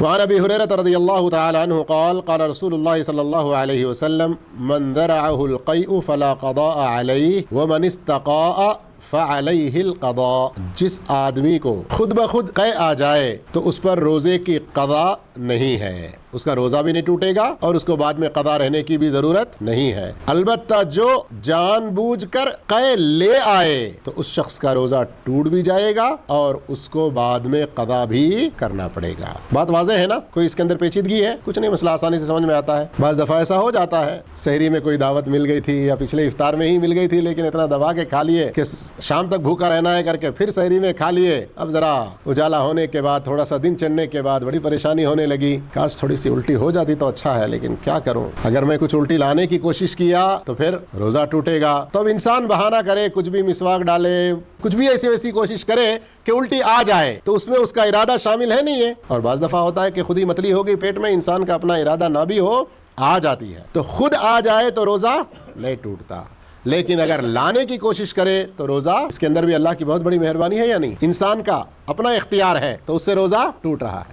وعن ابی ہریرہ رضی اللہ تعالی عنہ قال قال رسول اللہ صلی اللہ علیہ وسلم من ذرعه القیء فلا قضاء علیہ ومن استقاء فعلیہ القضاء، جس آدمی کو خود بخود قے آ جائے تو اس پر روزے کی قضا نہیں ہے، اس کا روزہ بھی نہیں ٹوٹے گا اور اس کو بعد میں قضا رہنے کی بھی ضرورت نہیں ہے۔ البتہ جو جان بوجھ کر قے لے آئے تو اس شخص کا روزہ ٹوٹ بھی جائے گا اور اس کو بعد میں قضا بھی کرنا پڑے گا۔ بات واضح ہے نا، کوئی اس کے اندر پیچیدگی ہے؟ کچھ نہیں، مسئلہ آسانی سے سمجھ میں آتا ہے۔ بعض دفعہ ایسا ہو جاتا ہے سحری میں کوئی دعوت مل گئی تھی یا پچھلے افطار میں ہی مل گئی تھی، لیکن اتنا دبا کے کھا لیے کہ شام تک بھوکا رہنا ہے کر کے پھر سحری میں کھا لیے۔ اب ذرا اجالا ہونے کے بعد، تھوڑا سا دن چڑھنے کے بعد بڑی پریشانی ہونے لگی، کاش تھوڑی سی الٹی ہو جاتی تو اچھا ہے، لیکن کیا کروں، اگر میں کچھ الٹی لانے کی کوشش کیا تو پھر روزہ ٹوٹے گا۔ تو اب انسان بہانہ کرے، کچھ بھی مسواک ڈالے، کچھ بھی ایسی ویسی کوشش کرے کہ الٹی آ جائے تو اس میں اس کا ارادہ شامل ہے نہیں ہے، اور بعض دفعہ ہوتا ہے کہ خود ہی متلی ہو گئی پیٹ میں، انسان کا اپنا ارادہ نہ بھی ہو، آ جاتی ہے، تو خود آ جائے تو روزہ نہیں ٹوٹتا، لیکن اگر لانے کی کوشش کرے تو روزہ، اس کے اندر بھی اللہ کی بہت بڑی مہربانی ہے یا نہیں، انسان کا اپنا اختیار ہے تو اس سے روزہ ٹوٹ رہا ہے۔